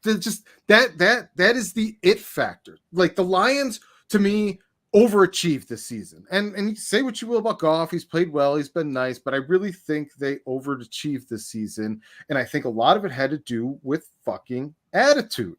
just that is the it factor. Like the Lions, to me, overachieved this season. And you say what you will about Goff, he's played well, he's been nice, but I really think they overachieved this season. And I think a lot of it had to do with fucking attitude.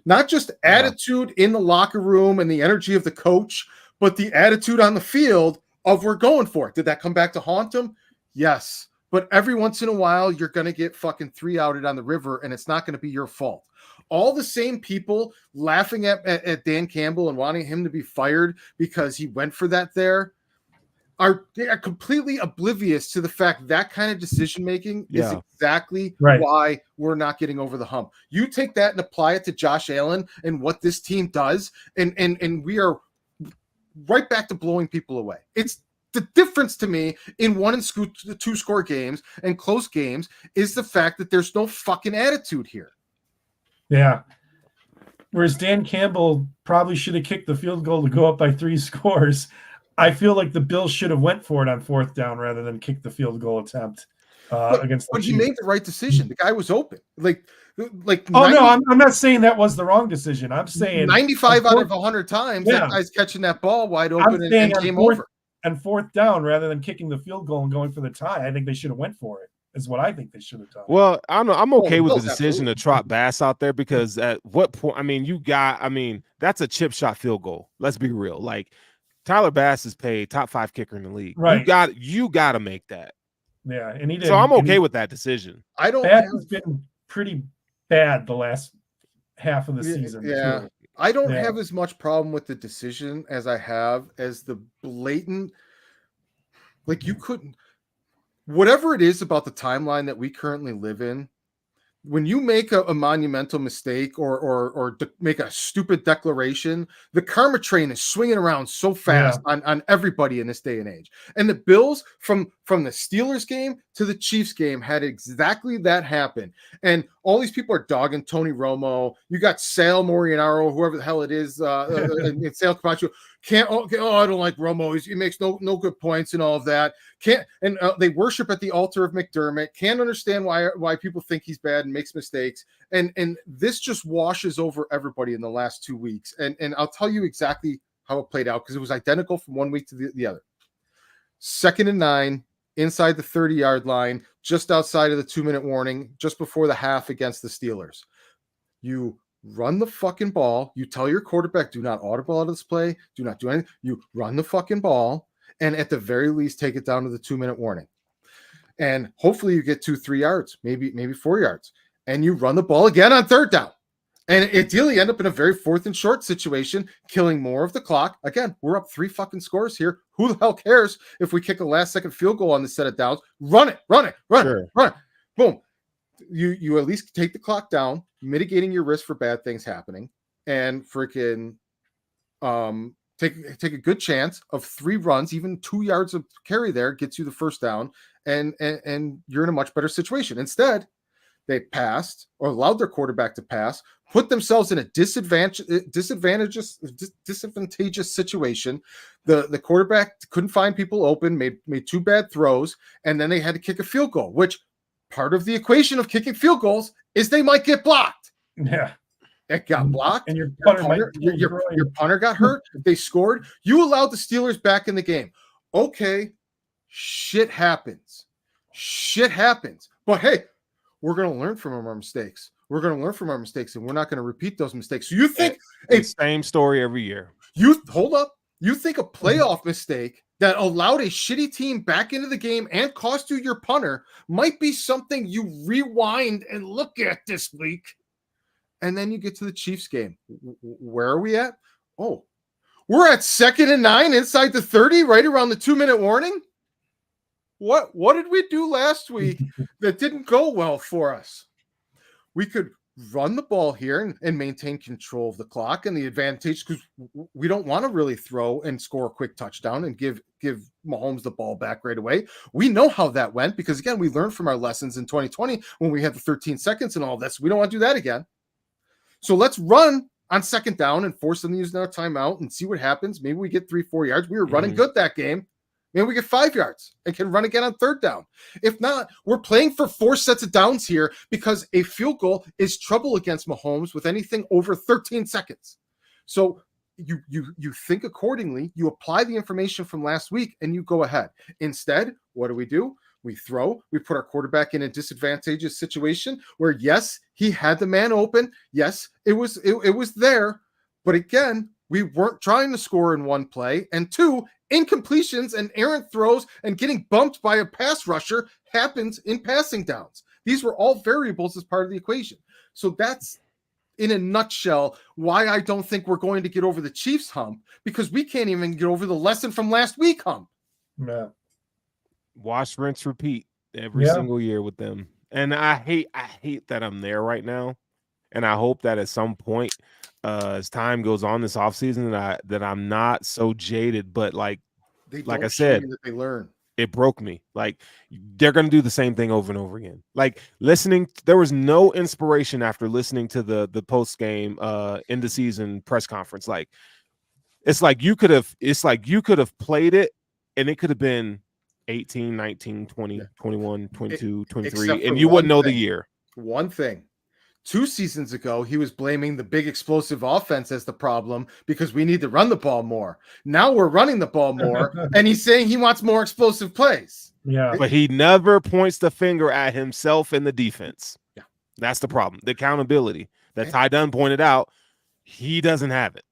Not just attitude in the locker room and the energy of the coach, but the attitude on the field of we're going for it. Did that come back to haunt them? Yes. But every once in a while, you're going to get fucking 3-outed on the river, and it's not going to be your fault. All the same people laughing at Dan Campbell and wanting him to be fired because he went for that there they are completely oblivious to the fact that kind of decision-making is exactly why we're not getting over the hump. You take that and apply it to Josh Allen and what this team does, and we are right back to blowing people away. It's the difference to me in 1 and 2 score games and close games is the fact that there's no fucking attitude here. Yeah. Whereas Dan Campbell probably should have kicked the field goal to go up by 3 scores. I feel like the Bills should have went for it on 4th down rather than kick the field goal attempt against the But he made the right decision. The guy was open. Like no, I'm not saying that was the wrong decision. I'm saying 95 out of 100 times that guy's catching that ball wide open and game over. And 4th down rather than kicking the field goal and going for the tie. I think they should have went for it. Is what I think they should have done. Well, I don't know. I'm okay with the decision to trot Bass out there because at what point? That's a chip shot field goal. Let's be real. Like Tyler Bass is paid top 5 kicker in the league. Right. You got to make that. Yeah, and he did. So I'm okay with that decision. Bass has been pretty bad the last half of the season. Yeah. I don't have as much problem with the decision as I have as the blatant Like you couldn't, whatever it is about the timeline that we currently live in, when you make a monumental mistake or make a stupid declaration, the karma train is swinging around so fast on everybody in this day and age. And the Bills from the Steelers game to the Chiefs game had exactly that happen. And all these people are dogging Tony Romo. You got Sal Morianaro, whoever the hell it is, and Sal Capaccio. I don't like Romo. He makes no good points and all of that. They worship at the altar of McDermott. Can't understand why people think he's bad and makes mistakes. And this just washes over everybody in the last 2 weeks. And I'll tell you exactly how it played out because it was identical from 1 week to the other. 2nd and 9, inside the 30-yard line, just outside of the 2-minute warning, just before the half against the Steelers. You run the fucking ball. You tell your quarterback, do not audible out of this play. Do not do anything. You run the fucking ball. And at the very least, take it down to the 2-minute warning. And hopefully you get 2-3 yards, maybe 4 yards. And you run the ball again on 3rd down. And ideally end up in a very 4th and short situation, killing more of the clock. Again, we're up 3 fucking scores here. Who the hell cares if we kick a last-second field goal on the set of downs? Run it. Boom. You at least take the clock down, mitigating your risk for bad things happening, and freaking take a good chance of 3 runs, even 2 yards of carry there gets you the 1st down, and you're in a much better situation. Instead, they passed or allowed their quarterback to pass, put themselves in a disadvantageous situation. The quarterback couldn't find people open, made 2 bad throws, and then they had to kick a field goal, which part of the equation of kicking field goals is they might get blocked. Yeah. It got blocked. And your punter got hurt. They scored. You allowed the Steelers back in the game. Okay, shit happens. But hey, we're going to learn from our mistakes. And we're not going to repeat those mistakes. So you think same story every year. Hold up. You think a playoff mistake that allowed a shitty team back into the game and cost you your punter might be something you rewind and look at this week? And then you get to the Chiefs game. Where are we at? Oh, we're at 2nd and 9 inside the 30, right around the 2-minute warning. What did we do last week that didn't go well for us? We could run the ball here and maintain control of the clock and the advantage because we don't want to really throw and score a quick touchdown and give Mahomes the ball back right away. We know how that went because, again, we learned from our lessons in 2020 when we had the 13 seconds and all this. We don't want to do that again. So let's run on 2nd down and force them to use another timeout and see what happens. Maybe we get 3-4 yards. We were running good that game. Maybe we get 5 yards and can run again on 3rd down. If not, we're playing for 4 sets of downs here because a field goal is trouble against Mahomes with anything over 13 seconds. So you think accordingly, you apply the information from last week, and you go ahead. Instead, what do? We throw. We put our quarterback in a disadvantageous situation where, yes, he had the man open. Yes, it was there. But again, we weren't trying to score in one play. And 2, incompletions and errant throws and getting bumped by a pass rusher happens in passing downs. These were all variables as part of the equation. So that's, in a nutshell, why I don't think we're going to get over the Chiefs hump, because we can't even get over the lesson from last week hump. Yeah. Wash, rinse, repeat every single year with them. And I hate that I'm there right now. And I hope that at some point, as time goes on this offseason, that I'm not so jaded. But like I said, that they learn. It broke me. Like, they're going to do the same thing over and over again. Like, there was no inspiration after listening to the post game end of season press conference. Like, it's like you could have played it, and it could have been 18, 19, 20, 21, 22, 23, and you wouldn't know the year. One thing. 2 seasons ago, he was blaming the big explosive offense as the problem because we need to run the ball more. Now we're running the ball more, and he's saying he wants more explosive plays. Yeah. But he never points the finger at himself in the defense. Yeah. That's the problem. The accountability that Ty Dunn pointed out, he doesn't have it.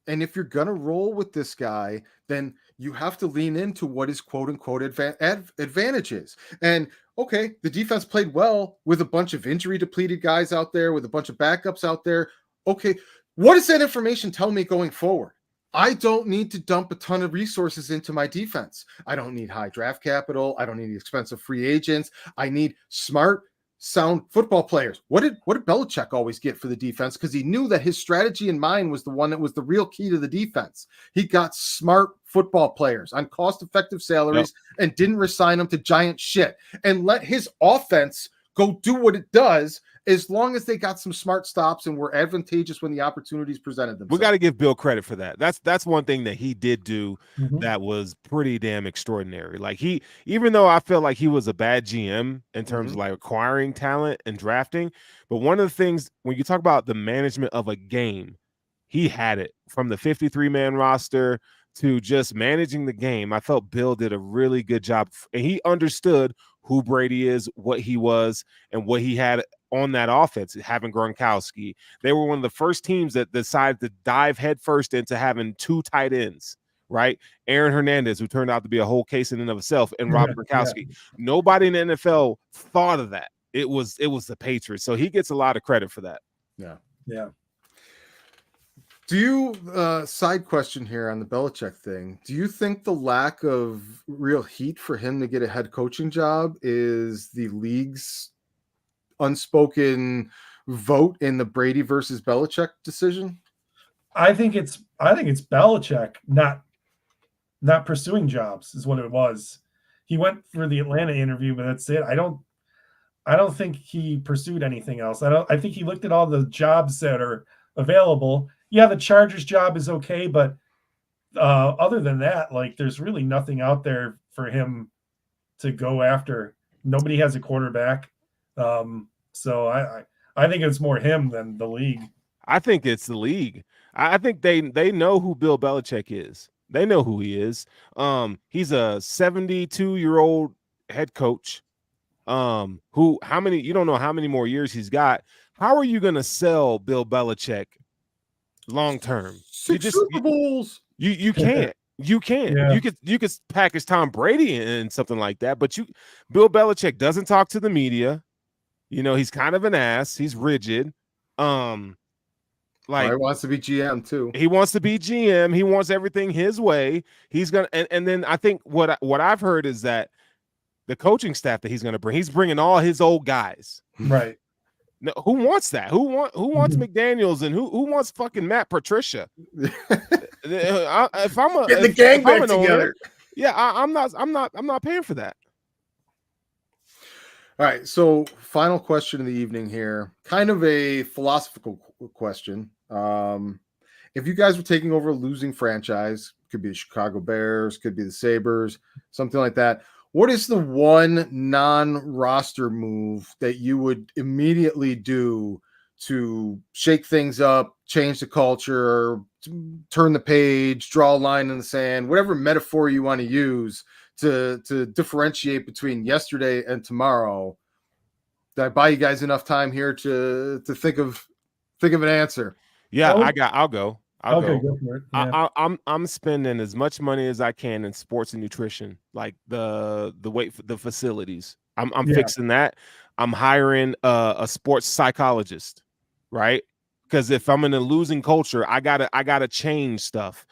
And if you're going to roll with this guy, then you have to lean into what his quote-unquote advantage is. And, okay, the defense played well with a bunch of injury-depleted guys out there, with a bunch of backups out there. Okay, what does that information tell me going forward? I don't need to dump a ton of resources into my defense. I don't need high draft capital. I don't need expensive free agents. I need smart, sound football players. What did Belichick always get for the defense? Because he knew that his strategy in mind was the one that was the real key to the defense. He got smart football players on cost-effective salaries and didn't resign them to giant shit and let his offense go do what it does, as long as they got some smart stops and were advantageous when the opportunities presented themselves. We got to give Bill credit for that. That's one thing that he did do that was pretty damn extraordinary. Like even though I feel like he was a bad GM in terms of like acquiring talent and drafting, but one of the things when you talk about the management of a game, he had it from the 53-man roster to just managing the game. I felt Bill did a really good job, and he understood who Brady is, what he was, and what he had on that offense, having Gronkowski. They were one of the first teams that decided to dive headfirst into having 2 tight ends, right? Aaron Hernandez, who turned out to be a whole case in and of itself, and Rob Gronkowski. Nobody in the NFL thought of that. It was the Patriots. So he gets a lot of credit for that. Yeah. Yeah. Do you, side question here on the Belichick thing, do you think the lack of real heat for him to get a head coaching job is the league's unspoken vote in the Brady versus Belichick decision? I think it's Belichick not pursuing jobs is what it was. He went for the Atlanta interview, but that's it. I don't think he pursued anything else. I think he looked at all the jobs that are available. Yeah, the Chargers job is okay, but other than that, like there's really nothing out there for him to go after. Nobody has a quarterback. So I think it's more him than the league. I think it's the league. I think they know who Bill Belichick is. They know who he is. He's a 72-year-old head coach. You don't know how many more years he's got. How are you going to sell Bill Belichick long term? 6 Super Bowls. You can't. You can't. Yeah. You could package Tom Brady in something like that, but Bill Belichick doesn't talk to the media. You know, he's kind of an ass. He's rigid. Like he wants to be GM too. He wants to be GM. He wants everything his way. He's gonna, and then I think what I've heard is that the coaching staff that he's he's bringing all his old guys. Right. No, who wants that? Who wants McDaniels and who wants fucking Matt Patricia? If I'm get the gang back together, owner, yeah, I'm not paying for that. All right, so final question of the evening here, kind of a philosophical question. If you guys were taking over a losing franchise, could be the Chicago Bears, could be the Sabres, something like that, what is the one non-roster move that you would immediately do to shake things up, change the culture, turn the page, draw a line in the sand, whatever metaphor you want to use to differentiate between yesterday and tomorrow? Did I buy you guys enough time here to think of an answer? Yeah, I'll go. I'll go. Go for it. Yeah. I'm spending as much money as I can in sports and nutrition, like the facilities. I'm fixing that. I'm hiring a sports psychologist, right? Because if I'm in a losing culture, I gotta change stuff.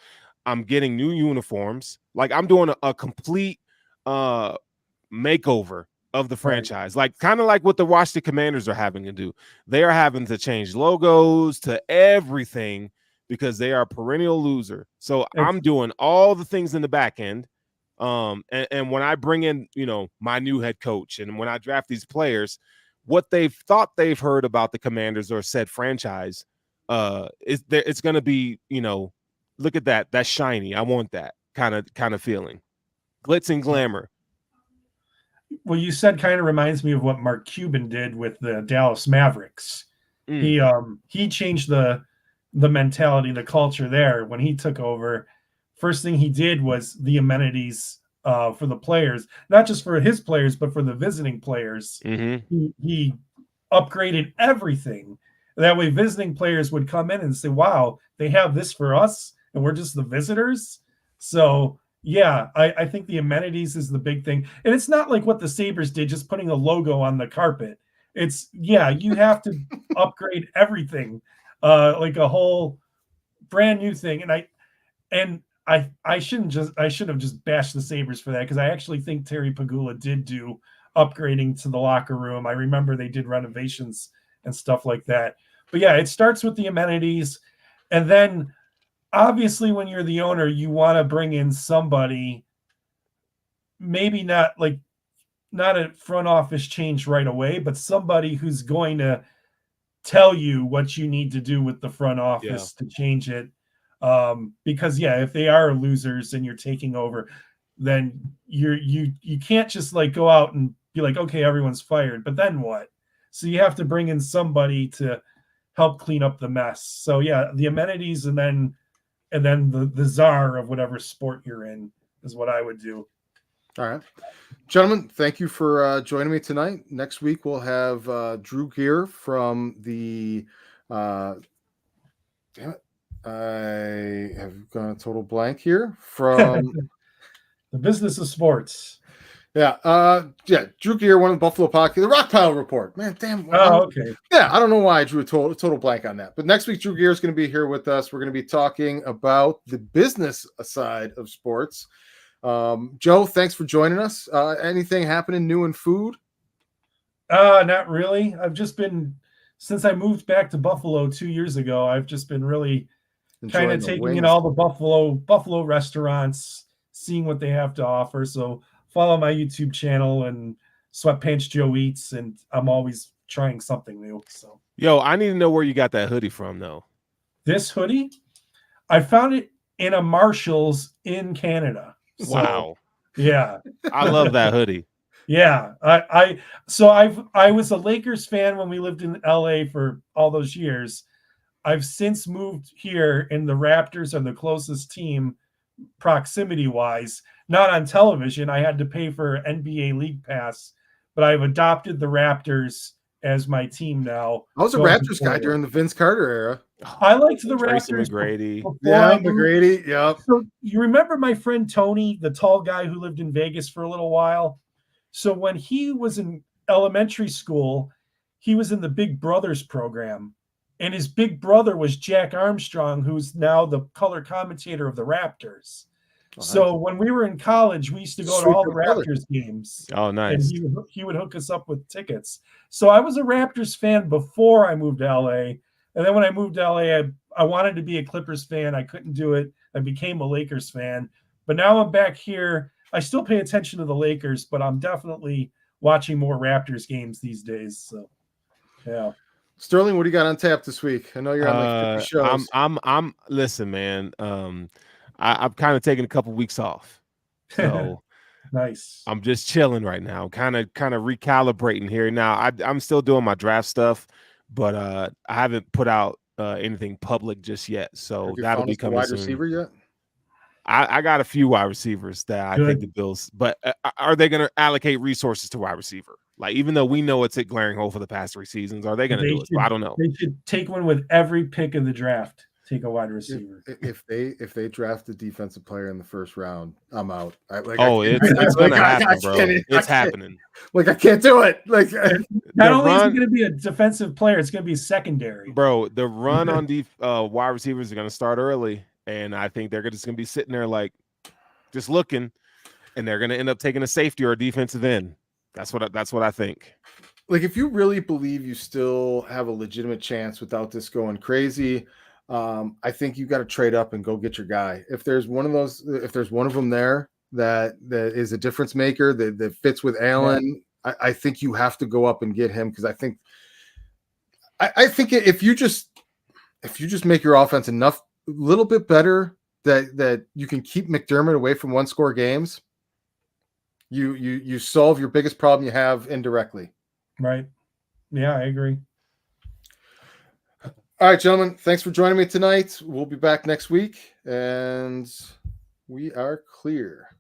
I'm getting new uniforms. Like I'm doing a complete makeover of the franchise, like kind of like what the Washington Commanders are having to do. They are having to change logos to everything because they are a perennial loser. So I'm doing all the things in the back end. And when I bring in, my new head coach, and when I draft these players, what they've thought they've heard about the Commanders or said franchise, it's going to be, look at that. That's shiny. I want that kind of feeling. Glitz and glamour. Well, you said kind of reminds me of what Mark Cuban did with the Dallas Mavericks. He changed the mentality, the culture there when he took over. First thing he did was the amenities for the players, not just for his players, but for the visiting players. Mm-hmm. He upgraded everything. That way visiting players would come in and say, wow, they have this for us and we're just the visitors. So yeah, I think the amenities is the big thing. And it's not like what the Sabres did, just putting a logo on the carpet. It's, you have to upgrade everything, like a whole brand new thing. And And I should have just bashed the Sabres for that, because I actually think Terry Pagula did do upgrading to the locker room. I remember they did renovations and stuff like that. But yeah, it starts with the amenities. And then obviously when you're the owner, you want to bring in somebody, maybe not a front office change right away, but somebody who's going to tell you what you need to do with the front office to change it. Because if they are losers and you're taking over, then you can't just go out and be like, okay, everyone's fired, but then what? So you have to bring in somebody to help clean up the mess. So the amenities, and then the czar of whatever sport you're in is what I would do. All right, gentlemen, thank you for joining me tonight. Next week we'll have Drew Gear from the damn it, I have gone a total blank here, from the business of sports. Drew Gear, one of the Buffalo Podcast, the Rock Pile Report. Man, damn. Okay. Yeah, I don't know why I drew a total blank on that. But next week, Drew Gear is going to be here with us. We're going to be talking about the business side of sports. Joe, thanks for joining us. Anything happening new in food? Not really. I've just been, since I moved back to Buffalo 2 years ago, I've just been really kind of taking in all the Buffalo restaurants, seeing what they have to offer. So follow my YouTube channel and SweatPantsJoe Eats, and I'm always trying something new. So, yo, I need to know where you got that hoodie from, though. This hoodie, I found it in a Marshall's in Canada. So, wow. Yeah. I love that hoodie. Yeah. I was a Lakers fan when we lived in LA for all those years. I've since moved here, and the Raptors are the closest team proximity wise. Not on television. I had to pay for NBA League Pass, but I've adopted the Raptors as my team now. I was a Raptors guy during the Vince Carter era. I liked the Tracy Raptors. McGrady. McGrady. Yep. So you remember my friend Tony, the tall guy who lived in Vegas for a little while? So when he was in elementary school, he was in the Big Brothers program. And his big brother was Jack Armstrong, who's now the color commentator of the Raptors. So when we were in college, we used to go to all the Raptors games. Oh, nice. And he would hook us up with tickets. So I was a Raptors fan before I moved to LA. And then when I moved to LA, I wanted to be a Clippers fan. I couldn't do it. I became a Lakers fan. But now I'm back here. I still pay attention to the Lakers, but I'm definitely watching more Raptors games these days. So, yeah. Sterling, what do you got on tap this week? I know you're on 50 shows. I'm listen, man. I've kind of taken a couple weeks off. So nice. I'm just chilling right now. Kind of recalibrating here. Now I'm still doing my draft stuff, but I haven't put out anything public just yet. So that'll be coming wide soon. Receiver yet? I got a few wide receivers that I think the Bills, but are they going to allocate resources to wide receiver? Like, even though we know it's a glaring hole for the past 3 seasons, are they going to do it? I don't know. They should take one with every pick of the draft. Take a wide receiver. If they draft a defensive player in the first round, I'm out. It's going to happen, bro. It's happening. Like, I can't do it. Like, not only is it going to be a defensive player, it's going to be secondary. Bro, the run on wide receivers are going to start early, and I think they're just going to be sitting there like just looking, and they're going to end up taking a safety or a defensive end. That's what I think. Like, if you really believe you still have a legitimate chance without this going crazy, I think you got to trade up and go get your guy. If there's one of them there that is a difference maker that fits with Allen, I think you have to go up and get him, because I think if you just make your offense a little bit better that you can keep McDermott away from 1-score games, you solve your biggest problem you have indirectly. Right. Yeah, I agree. All right, gentlemen, thanks for joining me tonight. We'll be back next week, and we are clear.